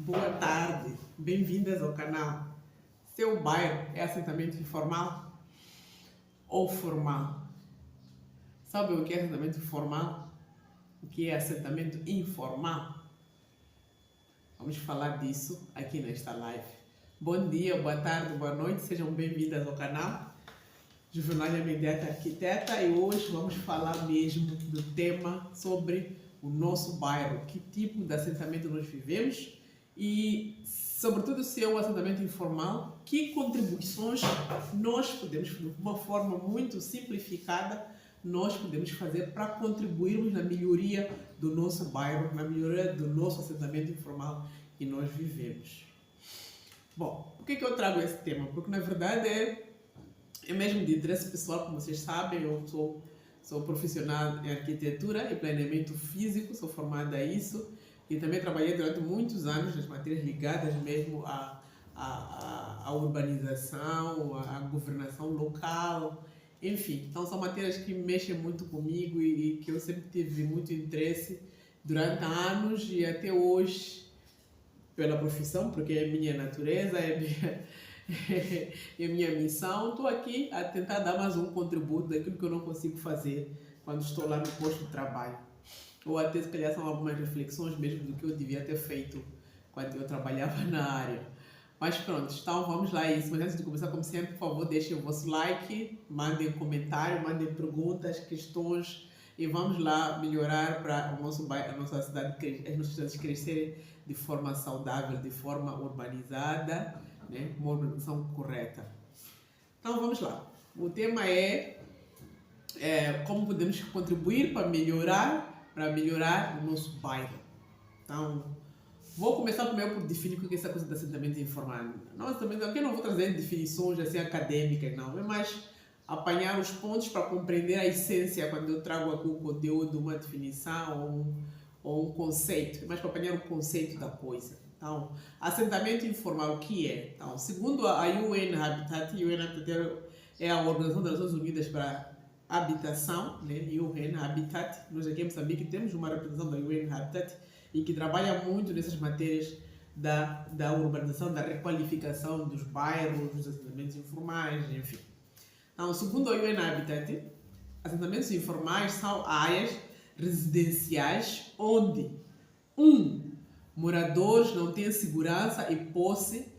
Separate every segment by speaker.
Speaker 1: Boa tarde, bem-vindas ao canal. Seu bairro é assentamento informal ou formal? Sabe o que é assentamento formal? O que é assentamento informal? Vamos falar disso aqui nesta live. Bom dia, boa tarde, boa noite, sejam bem-vindas ao canal. Juvenália Imediata Arquiteta, e hoje vamos falar mesmo do tema sobre o nosso bairro, que tipo de assentamento nós vivemos e, sobretudo, se é um assentamento informal, que contribuições nós podemos, de uma forma muito simplificada, nós podemos fazer para contribuirmos na melhoria do nosso bairro, na melhoria do nosso assentamento informal que nós vivemos. Bom, por que eu trago esse tema? Porque, na verdade, é mesmo de interesse pessoal, como vocês sabem. Eu sou profissional em arquitetura e planeamento físico, sou formada a isso, e também trabalhei durante muitos anos nas matérias ligadas mesmo à urbanização, à governação local, enfim. Então são matérias que mexem muito comigo e que eu sempre tive muito interesse durante anos e até hoje, pela profissão, porque é minha natureza, é minha missão. Estou aqui a tentar dar mais um contributo daquilo que eu não consigo fazer quando estou lá no posto de trabalho. Ou até, se calhar, são algumas reflexões mesmo do que eu devia ter feito quando eu trabalhava na área. Mas pronto, então vamos lá a isso. Mas antes de começar, como sempre, por favor, deixem o vosso like, mandem comentário, mandem perguntas, questões, e vamos lá melhorar para o nosso bairro, a nossa cidade, as nossas cidades crescerem de forma saudável, de forma urbanizada, né? Uma urbanização correta. Então vamos lá. O tema é como podemos contribuir para melhorar o nosso bairro. Então, vou começar primeiro por definir o que é essa coisa de assentamento informal. Aqui eu não vou trazer definições assim acadêmicas, não. É mais apanhar os pontos para compreender a essência quando eu trago aqui o conteúdo, uma definição ou um conceito. É mais para apanhar o conceito da coisa. Então, assentamento informal, o que é? Então, segundo a UN Habitat é a Organização das Nações Unidas para Habitação, né? UN Habitat. Nós aqui em Moçambique temos uma representação da UN Habitat e que trabalha muito nessas matérias da urbanização, da requalificação dos bairros, dos assentamentos informais, enfim. Então, segundo a UN Habitat, assentamentos informais são áreas residenciais onde moradores não têm segurança e posse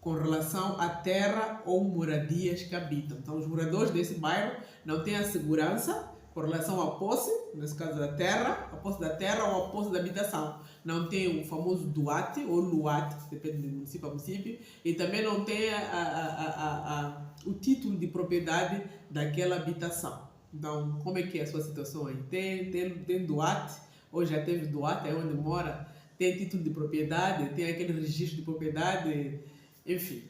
Speaker 1: com relação à terra ou moradias que habitam. Então, os moradores desse bairro não têm a segurança com relação à posse, nesse caso da terra, a posse da terra ou a posse da habitação. Não tem o famoso DUAT ou LUAT, depende de município a município, e também não tem o título de propriedade daquela habitação. Então, como é que é a sua situação aí? Tem DUAT, ou já teve DUAT, é onde mora, tem título de propriedade, tem aquele registro de propriedade, enfim.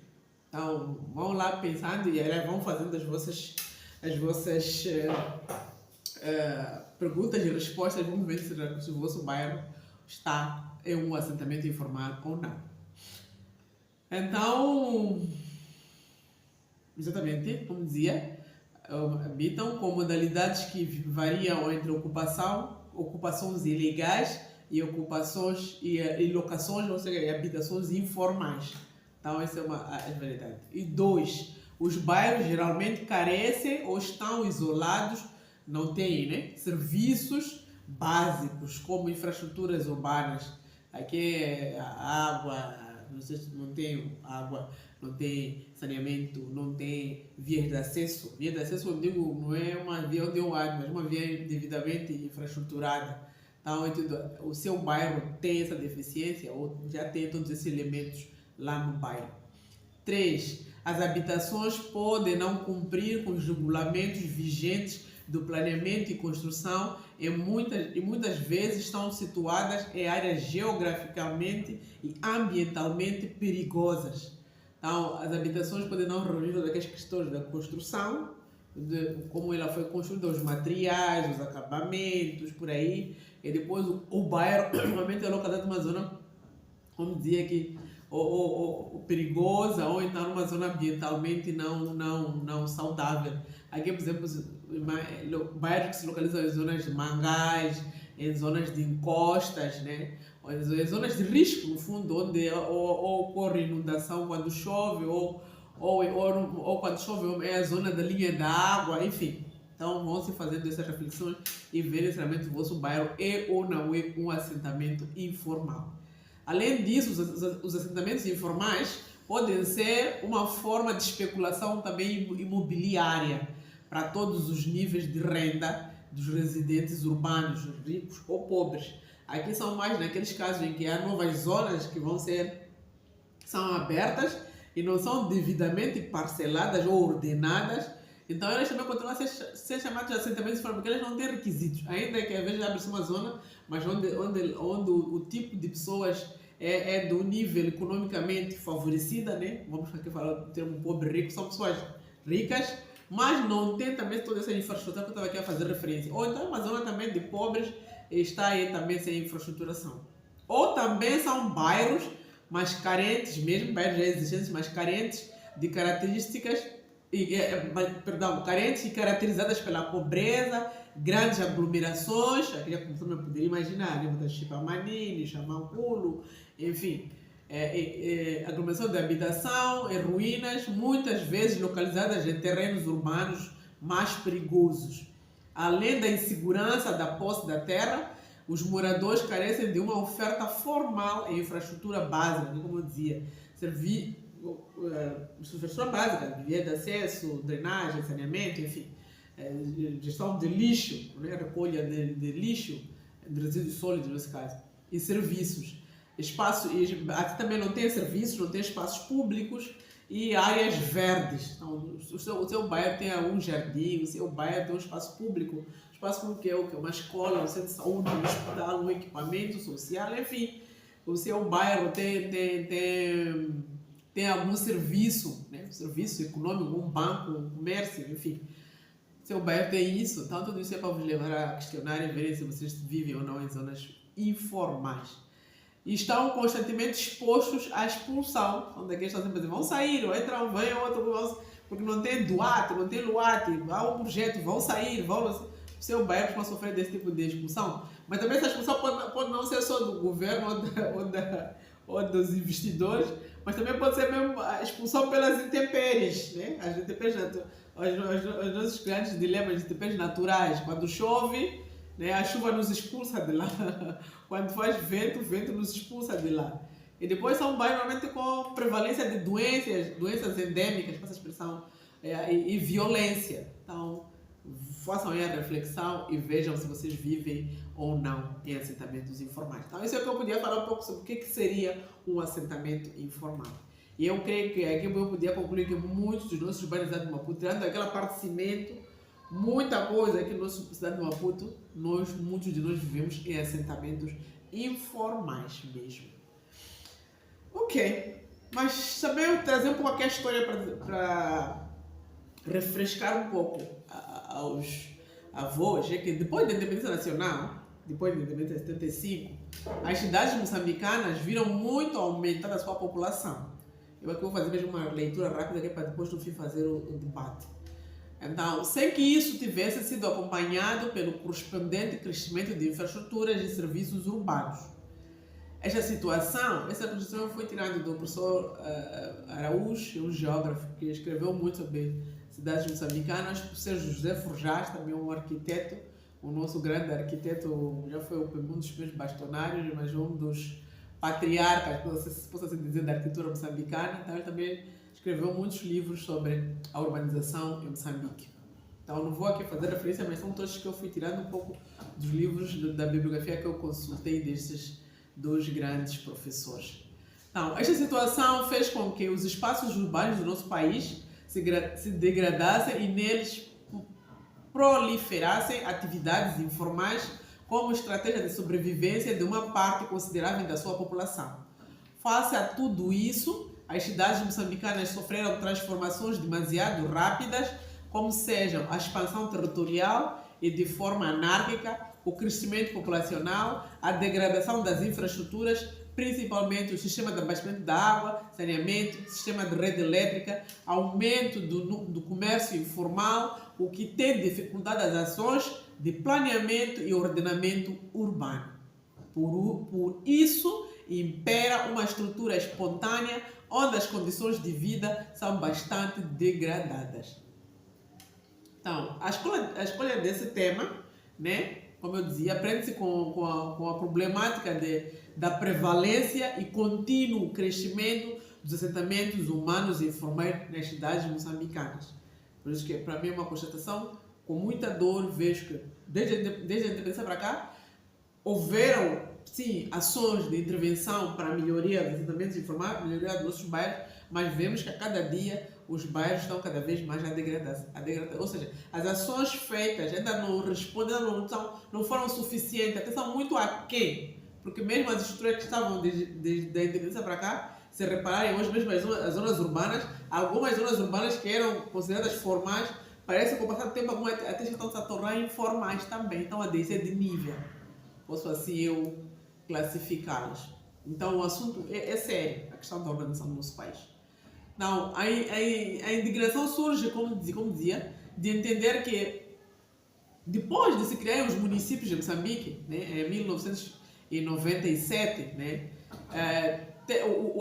Speaker 1: Então, vão lá pensando e aí vão fazendo as vossas perguntas e respostas. Vamos ver se o vosso bairro está em um assentamento informal ou não. Então, exatamente, como dizia, habitam com modalidades que variam entre ocupações ilegais e ocupações e locações, ou seja, habitações informais. Então, essa é a verdade. E 2, os bairros geralmente carecem ou estão isolados, não têm, né, serviços básicos como infraestruturas urbanas. Aqui é a água, não tem água, não tem saneamento, não tem vias de acesso. Via de acesso, eu digo, não é uma via onde eu ando, mas uma via devidamente infraestruturada. Então, o seu bairro tem essa deficiência ou já tem todos esses elementos lá no bairro. 3, as habitações podem não cumprir com os regulamentos vigentes do planeamento e construção e muitas vezes estão situadas em áreas geograficamente e ambientalmente perigosas. Então, as habitações podem não reunir todas aquelas questões da construção, de como ela foi construída, os materiais, os acabamentos, por aí. E depois o bairro normalmente é localizado numa zona, como dizia aqui, ou perigosa, ou então numa zona ambientalmente não saudável. Aqui, por exemplo, bairros que se localizam em zonas de mangás, em zonas de encostas, né? as zonas de risco, no fundo, onde ou ocorre inundação quando chove, ou quando chove é a zona da linha da água, enfim. Então vão se fazendo essas reflexões e verem se realmente o vosso bairro é ou não é um assentamento informal. Além disso, os assentamentos informais podem ser uma forma de especulação também imobiliária para todos os níveis de renda dos residentes urbanos, ricos ou pobres. Aqui são mais naqueles casos em que há novas zonas que são abertas e não são devidamente parceladas ou ordenadas. Então elas também continuam a ser chamadas de assentamentos informais, porque elas não têm requisitos. Ainda que às vezes abre-se uma zona, mas onde o tipo de pessoas é do nível economicamente favorecida, né? Vamos aqui falar do termo pobre-rico, são pessoas ricas, mas não tem também toda essa infraestrutura que eu estava aqui a fazer referência. Ou então uma zona também de pobres está aí também sem infraestruturação. Ou também são bairros mais carentes, mesmo bairros já existentes, mas carentes de características, carentes e caracterizadas pela pobreza, grandes aglomerações, aqui já como eu poderia imaginar, né? Chipamanini, Chamanculo, enfim, aglomeração de habitação, ruínas, muitas vezes localizadas em terrenos urbanos mais perigosos. Além da insegurança da posse da terra, os moradores carecem de uma oferta formal em infraestrutura básica, como eu dizia, infraestrutura básica, via de acesso, drenagem, saneamento, enfim, gestão de lixo, né? Recolha de lixo, de resíduos sólidos nesse caso, e serviços. Aqui também não tem serviços, não tem espaços públicos e áreas verdes. Então, o seu bairro tem um jardim, o seu bairro tem um espaço público que é uma escola, um centro de saúde, um hospital, um equipamento social, enfim. O seu bairro tem algum serviço, né? Um serviço econômico, um banco, um comércio, enfim. Seu bairro tem isso, então tudo isso é para vos levar a questionar e verem se vocês vivem ou não em zonas informais. E estão constantemente expostos à expulsão, onde aqueles estão sempre a dizer, vão sair, ou entram, vem outro, porque não tem doate, não tem luate, há um projeto, vão sair, o seu bairro pode sofrer desse tipo de expulsão. Mas também essa expulsão pode não ser só do governo ou dos investidores, mas também pode ser mesmo a expulsão pelas intempéries, né? As intempéries, os nossos grandes dilemas de intempéries naturais. Quando chove, né, a chuva nos expulsa de lá. Quando faz vento, o vento nos expulsa de lá. E depois são bairros normalmente com prevalência de doenças endêmicas, com essa expressão, e violência. Então, façam aí a reflexão e vejam se vocês vivem ou não em assentamentos informais. Então, isso é o que eu podia falar um pouco sobre o que seria um assentamento informal. E eu creio que aqui eu podia concluir que muitos dos nossos bairros da cidade de Maputo, tirando aquela parte de cimento, muita coisa aqui na nossa cidade de Maputo, muitos de nós vivemos em assentamentos informais mesmo. Ok, mas também eu trazer um pouco aqui a história para refrescar um pouco aos avós, é que depois da independência nacional, depois da independência de 75, as cidades moçambicanas viram muito aumentar a sua população. Eu aqui vou fazer mesmo uma leitura rápida para depois no fim fazer o debate. Então, sem que isso tivesse sido acompanhado pelo correspondente crescimento de infraestruturas e serviços urbanos. Essa construção foi tirada do professor Araújo, um geógrafo que escreveu muito sobre cidades moçambicanas, o professor José Forjás, também um arquiteto, o nosso grande arquiteto, já foi um dos meus bastonários, mas um dos patriarcas, se possa assim dizer, da arquitetura moçambicana. Então ele também escreveu muitos livros sobre a urbanização em Moçambique. Então não vou aqui fazer referência, mas são todos que eu fui tirando um pouco dos livros da bibliografia que eu consultei destes dois grandes professores. Então, esta situação fez com que os espaços urbanos do nosso país se degradassem e neles proliferassem atividades informais como estratégia de sobrevivência de uma parte considerável da sua população. Face a tudo isso, as cidades moçambicanas sofreram transformações demasiado rápidas, como sejam a expansão territorial e de forma anárquica, o crescimento populacional, a degradação das infraestruturas, principalmente o sistema de abastecimento da água, saneamento, sistema de rede elétrica, aumento do comércio informal, o que tem dificultado as ações de planeamento e ordenamento urbano. Por isso, impera uma estrutura espontânea onde as condições de vida são bastante degradadas. Então, a escolha desse tema, né, como eu dizia, aprende-se com a problemática da prevalência e contínuo crescimento dos assentamentos humanos informais nas cidades moçambicanas. Por isso que, para mim, é uma constatação com muita dor. Vejo que, desde a independência para cá, houveram, sim, ações de intervenção para a melhoria dos assentamentos informais, melhoria dos nossos bairros, mas vemos que a cada dia os bairros estão cada vez mais a degradar. Ou seja, as ações feitas ainda não respondem, não foram suficientes, até são muito aquém, porque mesmo as estruturas que estavam desde a independência para cá, se repararem, hoje mesmo as zonas urbanas, algumas zonas urbanas que eram consideradas formais, parece que com o passar do tempo até já estão se a tornar informais também, estão a descer de nível. Posso assim eu classificá-las. Então o assunto é sério, a questão da organização do nosso país. Não, a indignação surge, como dizia, de entender que depois de se criarem os municípios de Moçambique, né, em 1997, né,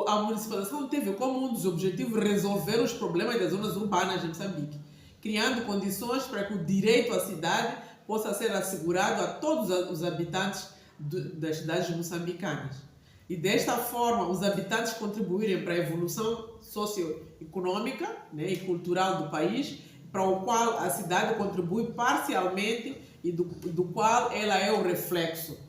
Speaker 1: a municipalização teve como um dos objetivos resolver os problemas das zonas urbanas de Moçambique, criando condições para que o direito à cidade possa ser assegurado a todos os habitantes das cidades moçambicanas. E desta forma, os habitantes contribuírem para a evolução socioeconômica, né, e cultural do país, para o qual a cidade contribui parcialmente e do qual ela é o reflexo.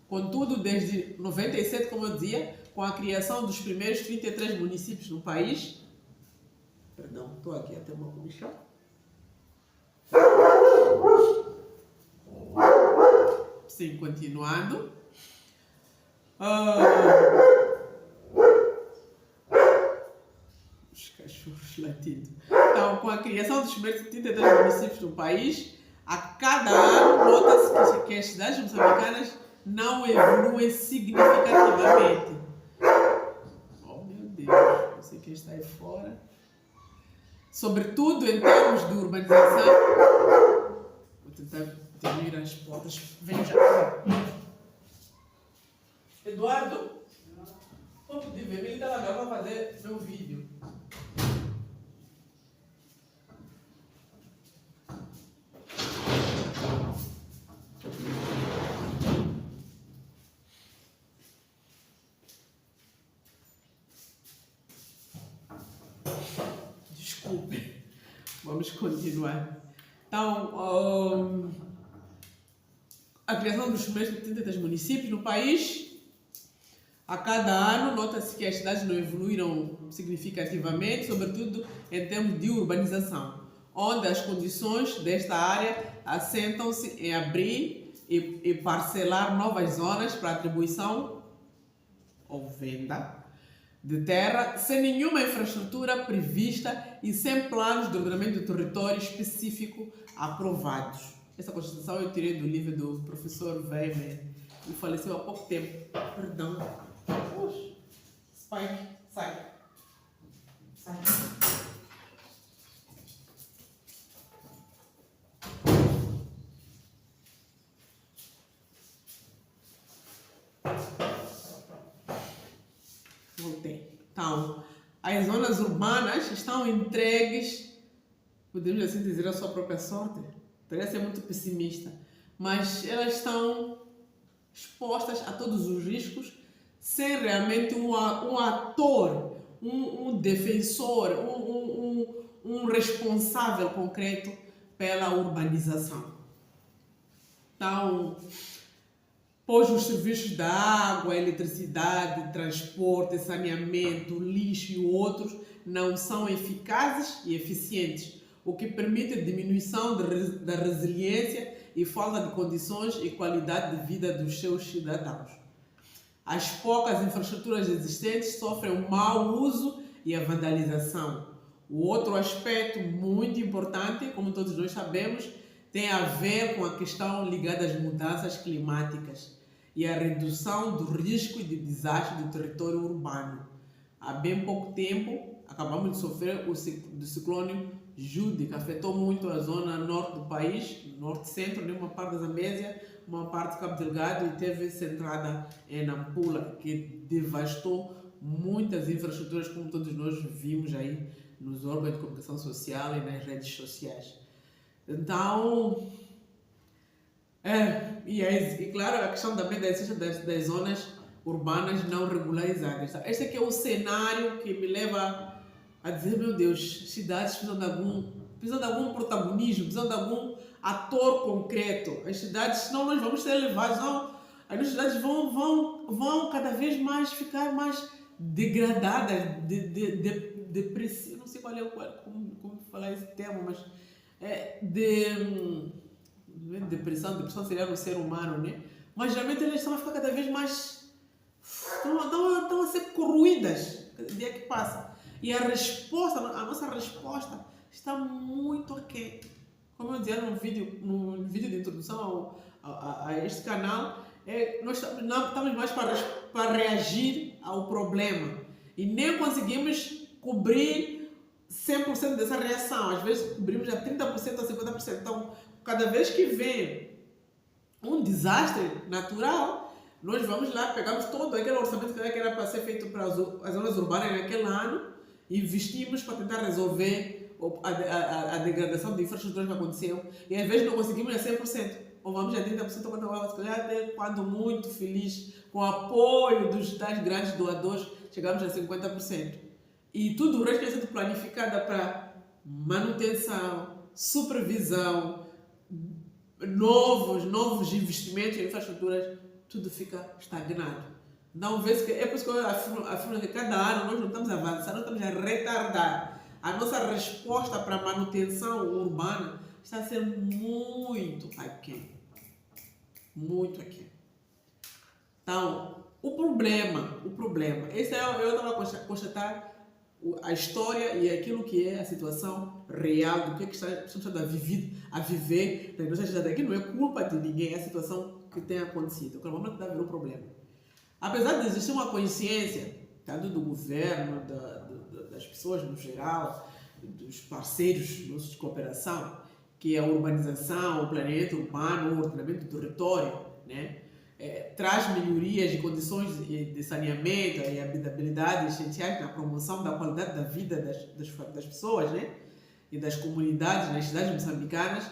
Speaker 1: Contudo, desde 97, como eu dizia, com a criação dos primeiros 33 municípios no país, perdão, estou aqui até uma comissão. Sim, continuando. Os cachorros latindo. Então, com a criação dos primeiros 33 municípios no país, a cada ano nota-se que as cidades moçambicanas não evoluem significativamente. Oh meu Deus, não sei quem está aí fora. Sobretudo em termos de urbanização. Vou tentar diminuir as portas. Vem já. Eduardo, vou pedir, ele está lá para fazer meu vídeo. Desculpe, vamos continuar. Então, a criação dos primeiros 33 municípios no país. A cada ano, nota-se que as cidades não evoluíram significativamente, sobretudo em termos de urbanização, onde as condições desta área assentam-se em abrir e parcelar novas zonas para atribuição ou venda de terra, sem nenhuma infraestrutura prevista e sem planos de ordenamento do território específico aprovados. Essa constatação eu tirei do livro do professor Weber, que faleceu há pouco tempo. Perdão. Puxa, Spike, sai. Voltei. Então, as zonas urbanas estão entregues, podemos assim dizer, à sua própria sorte. Parece ser muito pessimista, mas elas estão expostas a todos os riscos, sem realmente um ator, um defensor, um responsável concreto pela urbanização. Então, pois os serviços da água, eletricidade, transporte, saneamento, lixo e outros não são eficazes e eficientes, o que permite a diminuição da resiliência e falta de condições e qualidade de vida dos seus cidadãos. As poucas infraestruturas existentes sofrem o mau uso e a vandalização. O outro aspecto muito importante, como todos nós sabemos, tem a ver com a questão ligada às mudanças climáticas e a redução do risco de desastre do território urbano. Há bem pouco tempo, acabamos de sofrer do ciclone Jude, que afetou muito a zona norte do país, norte-centro, né? Uma parte da Zambésia, uma parte de Cabo Delgado e teve centrada em Nampula, que devastou muitas infraestruturas, como todos nós vimos aí nos órgãos de comunicação social e nas redes sociais. Então, e claro, a questão também das zonas urbanas não regularizadas. Este aqui é o cenário que me leva a dizer, meu Deus, cidades precisam de algum protagonismo, precisam de algum ator concreto. As cidades, senão nós vamos ser levados, não, as cidades vão cada vez mais ficar mais degradadas, depressivas, não sei como falar esse termo, mas depressão seria no ser humano, né? Mas geralmente elas estão a ficar cada vez mais, estão a ser corroídas cada dia que passa. E a nossa resposta está muito aquém. Como eu dizia no vídeo de introdução a este canal, nós estamos mais para reagir ao problema e nem conseguimos cobrir 100% dessa reação. Às vezes cobrimos a 30% ou 50%. Então, cada vez que vem um desastre natural, nós vamos lá, pegamos todo aquele orçamento que era para ser feito para as zonas urbanas naquele ano e investimos para tentar resolver a degradação de infraestruturas que aconteceu e às vezes não conseguimos a 100%, ou vamos a 30%, quando muito feliz com o apoio das grandes doadores, chegamos a 50%. E tudo o resto é sendo planificado para manutenção, supervisão, novos investimentos em infraestruturas, tudo fica estagnado. Não vê-se que é por isso que eu afirmo que cada ano nós não estamos a avançar, nós estamos a retardar. A nossa resposta para a manutenção urbana está a ser muito aquém. Muito aquém. Então, o problema, esse eu estava a constatar a história e aquilo que é a situação real do que estamos a viver na nossa cidade. Aqui não é culpa de ninguém, é a situação que tem acontecido. Vamos tentar ver o problema. Apesar de existir uma consciência, tanto do governo, das pessoas no geral, dos parceiros nossos de cooperação, que a urbanização, o planeamento urbano, o ordenamento do território, né, traz melhorias de condições de saneamento e habitabilidade essenciais na promoção da qualidade da vida das pessoas, né, e das comunidades nas cidades moçambicanas.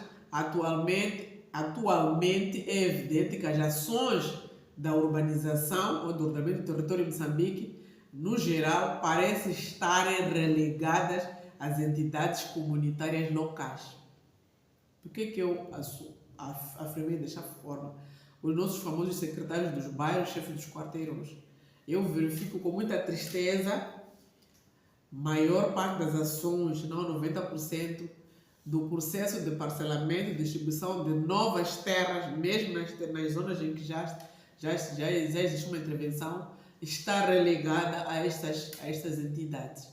Speaker 1: Atualmente é evidente que as ações da urbanização ou do ordenamento do território de Moçambique, no geral, parecem estarem relegadas às entidades comunitárias locais. Por que eu afirmei desta forma? Os nossos famosos secretários dos bairros, chefes dos quarteirões. Eu verifico com muita tristeza, maior parte das ações, não 90%, do processo de parcelamento e distribuição de novas terras, mesmo nas zonas em que já existe uma intervenção, está relegada a estas entidades.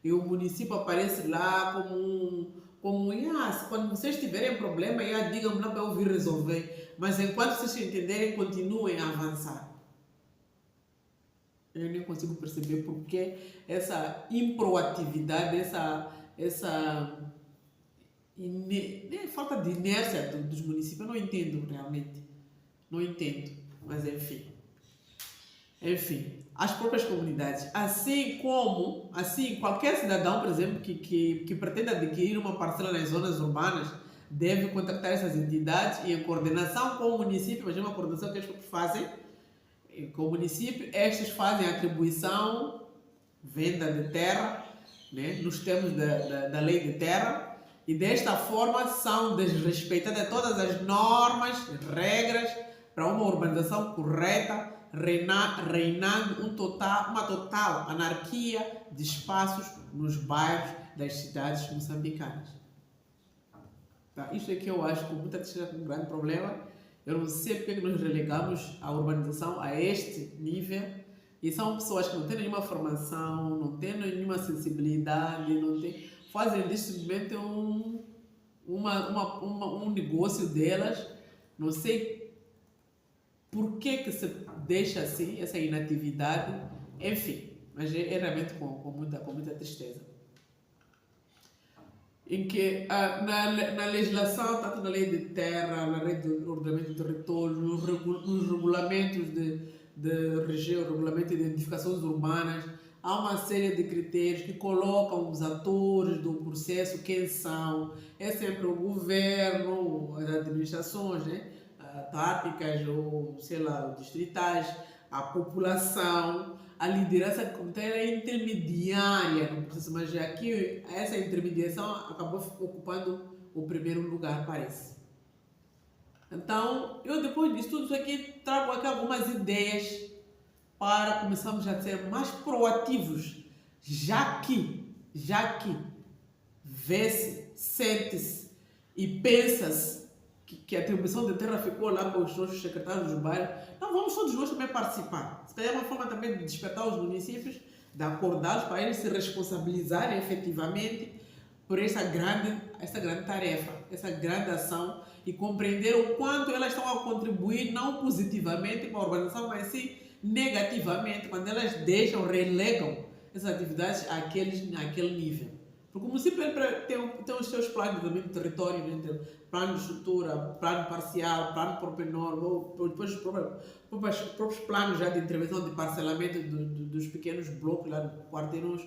Speaker 1: E o município aparece lá como quando vocês tiverem problema, digam-me lá para eu vir resolver. Mas enquanto vocês entenderem, continuem a avançar. Eu nem consigo perceber porque essa improatividade, essa falta de inércia dos municípios, eu não entendo realmente. Não entendo. Mas enfim, as próprias comunidades, assim qualquer cidadão, por exemplo, que pretenda adquirir uma parcela nas zonas urbanas, deve contactar essas entidades e em coordenação com o município, mas é uma coordenação que eles fazem com o município, estes fazem a atribuição, venda de terra, né, nos termos da lei de terra, e desta forma são desrespeitadas todas as normas, regras, para uma urbanização correta, reinando uma total anarquia de espaços nos bairros das cidades moçambicanas. Tá? Isto é que eu acho que muita gente tem um grande problema. Eu não sei porque nós relegamos a urbanização a este nível. E são pessoas que não têm nenhuma formação, não têm nenhuma sensibilidade, fazem disso simplesmente um negócio delas. Não sei por que se deixa assim, essa inatividade, enfim, mas é realmente com muita tristeza. em que na legislação, tanto na lei de terra, na lei do ordenamento do território, nos regulamentos de região, regulamento de identificações urbanas, há uma série de critérios que colocam os atores do processo, quem são. É sempre o governo, as administrações, né? Autárquicas ou, sei lá, distritais, a população, a liderança comunitária é intermediária no processo, mas aqui essa intermediação acabou ocupando o primeiro lugar, parece. Então, eu depois disso tudo aqui trago aqui algumas ideias para começarmos a ser mais proativos, já que vê-se, sente-se e pensa-se que a atribuição de terra ficou lá para os nossos secretários do bairro. Então vamos todos nós também participar. Se calhar é uma forma também de despertar os municípios, de acordá-los para eles se responsabilizarem efetivamente por essa grande tarefa, essa grande ação e compreender o quanto elas estão a contribuir, não positivamente para a urbanização, mas sim negativamente, quando elas relegam essas atividades àquele nível. Porque o município tem os seus planos de domínio do território, né? Plano de estrutura, plano parcial, plano pormenor, ou depois os próprios planos já de intervenção de parcelamento dos pequenos blocos, lá de quarteirões.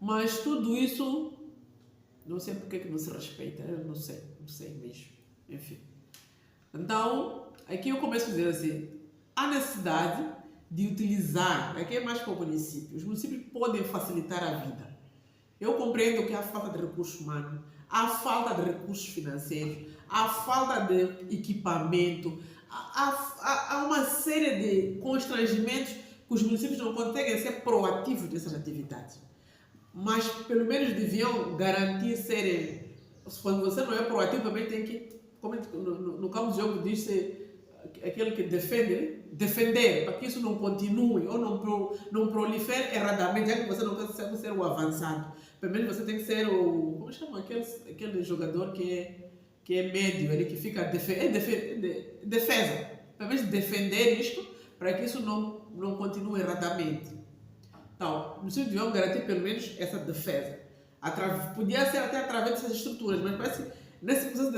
Speaker 1: Mas tudo isso, não sei porque que não se respeita, eu não sei mesmo. Enfim. Então, aqui eu começo a dizer assim, há necessidade de utilizar, aqui é mais para o município, os municípios podem facilitar a vida. Eu compreendo que há falta de recursos humanos, há falta de recursos financeiros, há falta de equipamento, há uma série de constrangimentos que os municípios não conseguem ser proativos nessas atividades. Mas pelo menos deviam garantir serem. Quando você não é proativo, também tem que, como no campo do jogo diz, aquele que defender, para que isso não continue ou não prolifere erradamente, já que você não consegue ser o avançado. Pelo menos você tem que ser o, como chama aquele jogador que é médio, ele que fica defesa. Pelo menos defender isto para que isso não continue erradamente. Então, os municípios deviam garantir pelo menos essa defesa. Podia ser até através dessas estruturas, mas parece que nesse processo de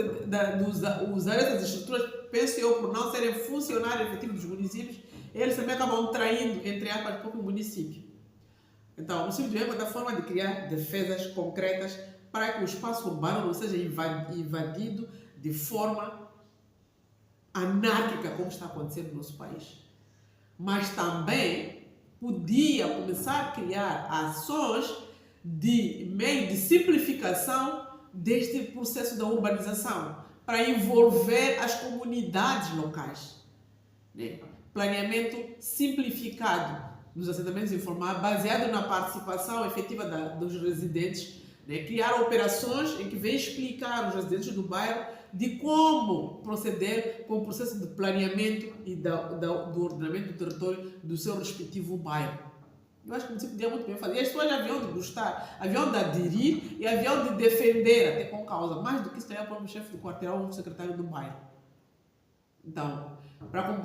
Speaker 1: usar essas estruturas, penso eu, por não serem funcionários efetivos dos municípios, eles também acabam traindo, entre aspas, o próprio município. Então, o município deve encontrar forma de criar defesas concretas para que o espaço urbano não seja invadido de forma anárquica, como está acontecendo no nosso país. Mas também podia começar a criar ações de meio de simplificação deste processo da urbanização, para envolver as comunidades locais. Né? Planeamento simplificado nos assentamentos informais, baseado na participação efetiva dos residentes, né? Criar operações em que vem explicar aos residentes do bairro de como proceder com o processo de planeamento e do ordenamento do território do seu respectivo bairro. Eu acho que o município podia muito bem fazer. E as pessoas haviam de gostar, haviam de aderir e haviam de defender, até com causa, mais do que se calhar para o chefe do quartel ou o secretário do bairro. Então, para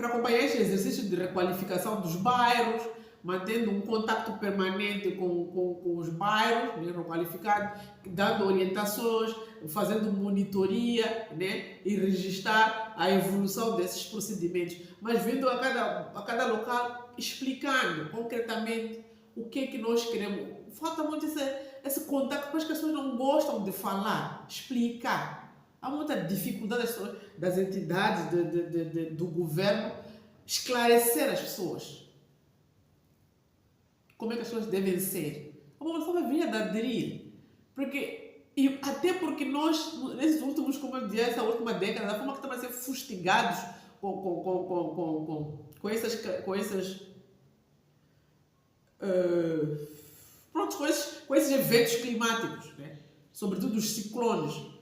Speaker 1: acompanhar este exercício de requalificação dos bairros, mantendo um contato permanente com os bairros, né, requalificados, dando orientações, fazendo monitoria, né, e registrar a evolução desses procedimentos, mas vindo a cada local explicando concretamente o que é que nós queremos. Falta muito esse contato, porque as pessoas não gostam de falar, explicar. Há muita dificuldade das entidades, do governo, esclarecer as pessoas. Como é que as pessoas devem ser. A população deveria aderir. Até porque nós, nesses últimos, como eu disse, essa última década, da forma que estamos a ser fustigados com esses eventos climáticos, né? Sobretudo os ciclones.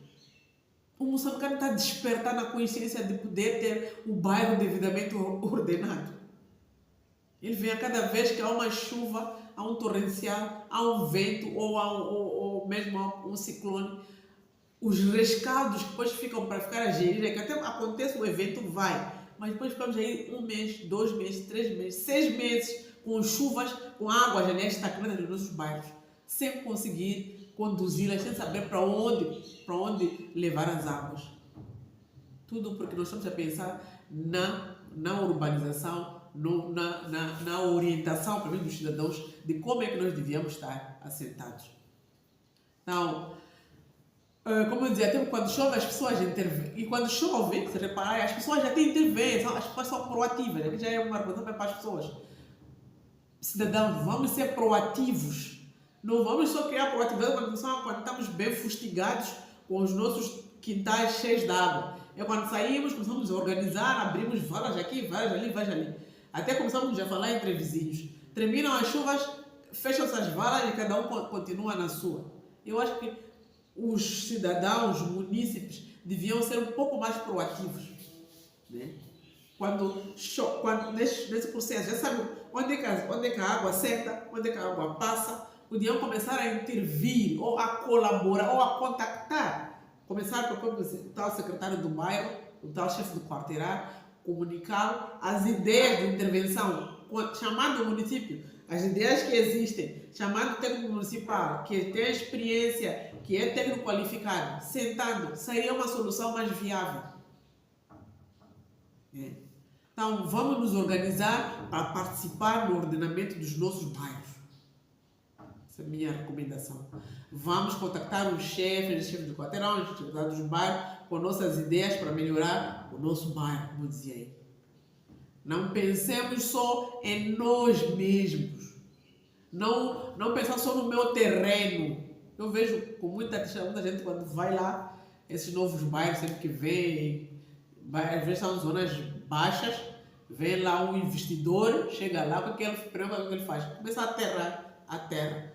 Speaker 1: O moçambicano está a despertar na consciência de poder ter o bairro devidamente ordenado. Ele vê a cada vez que há uma chuva, há um torrencial, há um vento ou mesmo há um ciclone, os rescaldos que depois ficam para ficar a gerir, é que até acontece o evento, vai, mas depois ficamos aí 1 mês, 2 meses, 3 meses, 6 meses com chuvas, com águas, aliás, estagnantes nos nossos bairros, sem conseguir conduzi-las, sem saber para onde levar as águas. Tudo porque nós estamos a pensar na urbanização, na orientação para dos cidadãos de como é que nós devíamos estar assentados. Então, como eu dizia, até quando chove as pessoas intervêm. E quando chove, se reparar, as pessoas já intervêm, as pessoas são proativas. Aqui já é uma recomendação para as pessoas. Cidadãos, vamos ser proativos. Não vamos só criar proatividade quando estamos bem fustigados com os nossos quintais cheios de água. É quando saímos, começamos a organizar, abrimos valas aqui, valas ali, valas ali. Até começamos a falar entre vizinhos. Terminam as chuvas, fecham-se as valas e cada um continua na sua. Eu acho que os cidadãos, os munícipes, deviam ser um pouco mais proativos. Né? Nesse processo, já sabe onde é que a água senta, onde é que a água passa, podiam começar a intervir, ou a colaborar, ou a contactar. Começar com o tal secretário do bairro, o tal chefe do quarteirão, comunicar as ideias de intervenção, chamando o município, as ideias que existem, chamando o técnico municipal, que tem experiência, que é técnico qualificado, sentando, seria uma solução mais viável. Então, vamos nos organizar para participar no ordenamento dos nossos bairros. Essa é a minha recomendação. Vamos contactar os chefes do quarteirão, os chefes dos bairros, com nossas ideias para melhorar o nosso bairro, como dizia aí. Não pensemos só em nós mesmos. Não pensar só no meu terreno. Eu vejo com muita gente quando vai lá, esses novos bairros, sempre que vem, às vezes são zonas baixas, vem lá um investidor, chega lá, o que ele faz? Começa a aterrar a terra.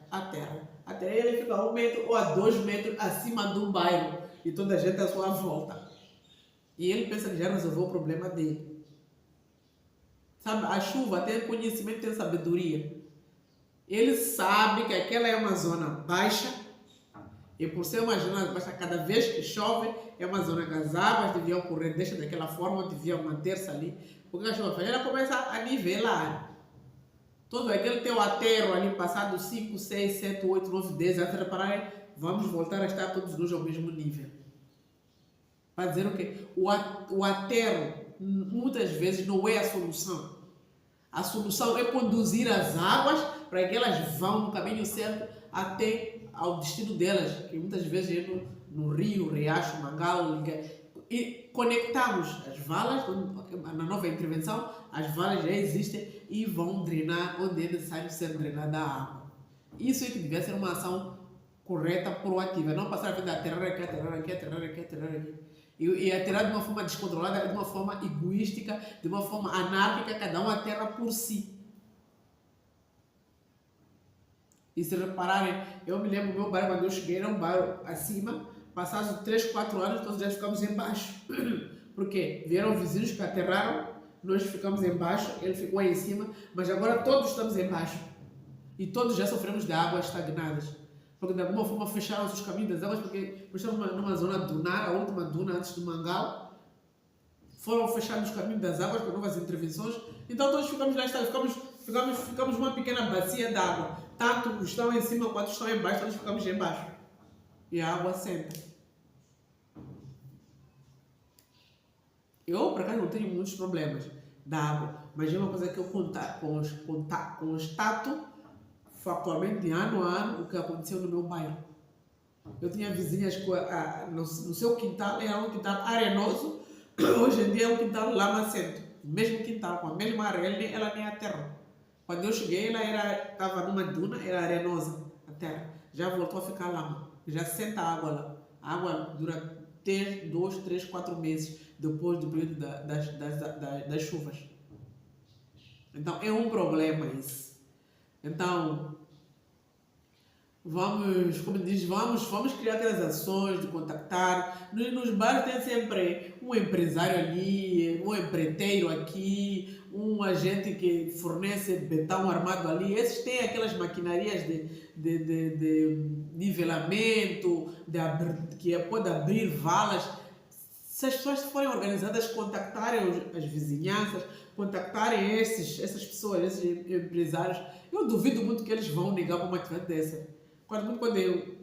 Speaker 1: Até ele fica a 1 metro ou a 2 metros acima do bairro e toda a gente à sua volta. E ele pensa que já resolveu o problema dele. Sabe, a chuva tem conhecimento, tem sabedoria. Ele sabe que aquela é uma zona baixa e por ser uma zona baixa, cada vez que chove, é uma zona que as águas deviam correr, deixa daquela forma, deviam manter-se ali. Porque a chuva faz, ela começa a nivelar. Todo aquele teu aterro ali, passado 5, 6, 7, 8, 9, 10, até reparar, vamos voltar a estar todos nós ao mesmo nível. Para dizer o quê? O aterro, muitas vezes, não é a solução. A solução é conduzir as águas para que elas vão no caminho certo até ao destino delas, que muitas vezes é no rio, riacho, mangal, e conectamos as valas, na nova intervenção, as valas já existem e vão drenar onde é necessário ser drenada a água. Isso é que devia ser uma ação correta, proativa, não passar a vida a aterrar aqui. E aterrar de uma forma descontrolada, de uma forma egoística, de uma forma anárquica, cada um aterra por si. E se repararem, eu me lembro do meu bairro, quando eu cheguei, era um bairro acima, passados 3, 4 anos, todos já ficamos embaixo. Por quê? Vieram vizinhos que aterraram, nós ficamos embaixo, ele ficou aí em cima, mas agora todos estamos embaixo. E todos já sofremos de águas estagnadas. Porque de alguma forma fecharam os caminhos das águas, porque estamos numa zona dunar, a última duna antes do mangal. Foram fechados os caminhos das águas com novas intervenções. Então todos ficamos lá, ficamos numa pequena bacia d'água. Tanto os que estão em cima quanto os que estão embaixo, todos ficamos embaixo. E a água senta. Eu, por acaso, não tenho muitos problemas da água, mas é uma coisa que eu constato factualmente de ano a ano o que aconteceu no meu bairro. Eu tinha vizinhas que no seu quintal era um quintal arenoso, hoje em dia é um quintal lamacento. O mesmo quintal, com a mesma areia, ela nem aterrou. Quando eu cheguei, ela estava numa duna, era arenosa a terra. Já voltou a ficar lama, já senta a água lá. A água dura 2, 3, 4 meses depois do período das chuvas. Então é um problema isso. Então vamos criar aquelas ações de contactar. Nos bairros tem sempre um empresário ali, um empreiteiro aqui, um agente que fornece betão armado ali. Esses têm aquelas maquinarias de nivelamento, que pode abrir valas. Se as pessoas forem organizadas, contactarem as vizinhanças, contactarem essas pessoas, esses empresários, eu duvido muito que eles vão negar para uma atividade dessa. Quando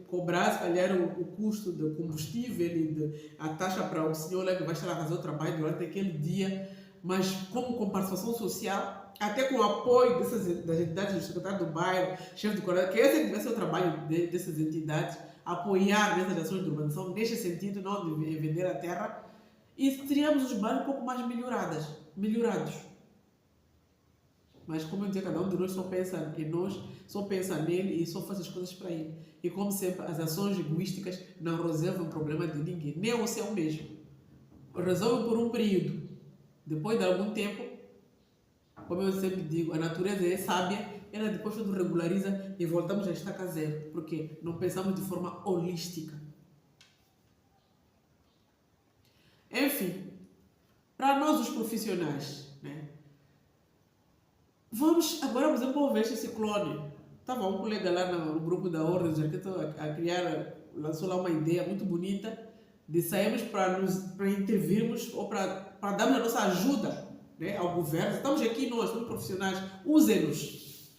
Speaker 1: cobrar, se calhar, o custo do combustível e a taxa para o senhor lá que vai estar a fazer o trabalho durante aquele dia, mas como compensação social, até com o apoio das entidades do secretário do bairro, chefe de coordenação, que esse vai ser o trabalho dessas entidades, apoiar nessas ações de urbanização, neste sentido, não de vender a terra, e teríamos os bairros um pouco mais melhorados. Mas como eu disse, cada um de nós só pensa em nós, só pensa nele e só faz as coisas para ele. E como sempre, as ações egoísticas não resolvem o problema de ninguém, nem o seu mesmo. Resolve por um período. Depois de algum tempo, como eu sempre digo, a natureza é sábia, ela depois tudo regulariza e voltamos a estaca zero. Porque não pensamos de forma holística. Enfim, para nós os profissionais, né? Vamos agora desenvolver este ciclone. Estava um colega lá no grupo da Ordem dos Arquitetos lançou lá uma ideia muito bonita de sairmos para intervirmos ou para darmos a nossa ajuda, né, ao governo. Estamos aqui nós, como profissionais, usem-nos.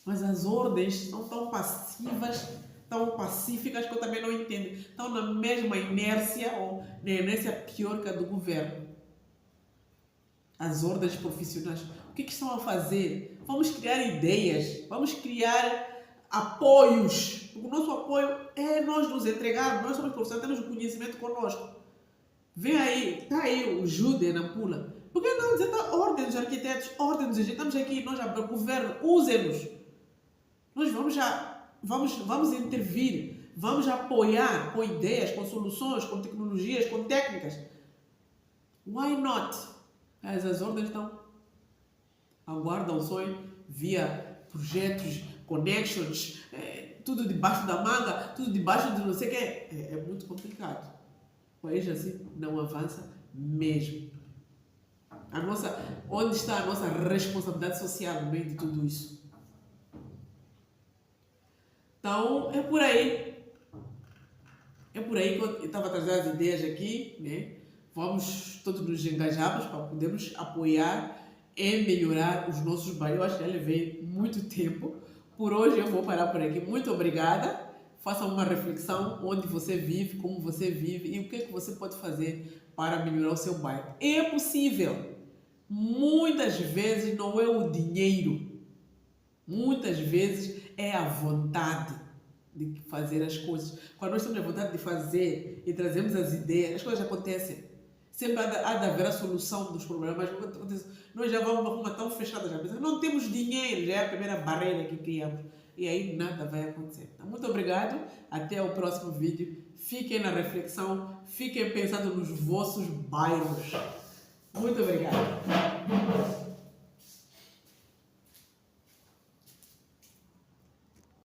Speaker 1: Mas as ordens são tão passivas, tão pacíficas que eu também não entendo. Estão na mesma inércia ou na inércia pior que a do governo. As ordens profissionais, o que estão a fazer? Vamos criar ideias, vamos criar apoios. O nosso apoio é nós nos entregarmos, nós somos profissionais, temos o conhecimento conosco. Vem aí, está aí o Jude na Pula. Por que não dizer ordem dos arquitetos, ordem dos engenheiros? Estamos aqui, nós já governo, usem-nos. Nós vamos intervir, vamos apoiar com ideias, com soluções, com tecnologias, com técnicas. Why not? As ordens estão, aguardam o sonho via projetos, connections, tudo debaixo da manga, tudo debaixo de não sei o que. É muito complicado. O país assim não avança mesmo. Onde está a nossa responsabilidade social no meio de tudo isso? Então, é por aí. É por aí que eu estava a trazer as ideias aqui, né? Vamos todos nos engajarmos para podermos apoiar e melhorar os nossos bairros. Eu acho que já levei muito tempo. Por hoje eu vou parar por aqui. Muito obrigada. Faça uma reflexão onde você vive, como você vive e o que você pode fazer para melhorar o seu bairro. É possível. Muitas vezes não é o dinheiro. Muitas vezes é a vontade de fazer as coisas. Quando nós temos a vontade de fazer e trazemos as ideias, as coisas acontecem. Sempre há de haver a solução dos problemas. Nós já vamos uma forma tão fechada, já pensamos, não temos dinheiro, já é a primeira barreira que criamos. E aí nada vai acontecer. Então, muito obrigado, até o próximo vídeo. Fiquem na reflexão, fiquem pensando nos vossos bairros.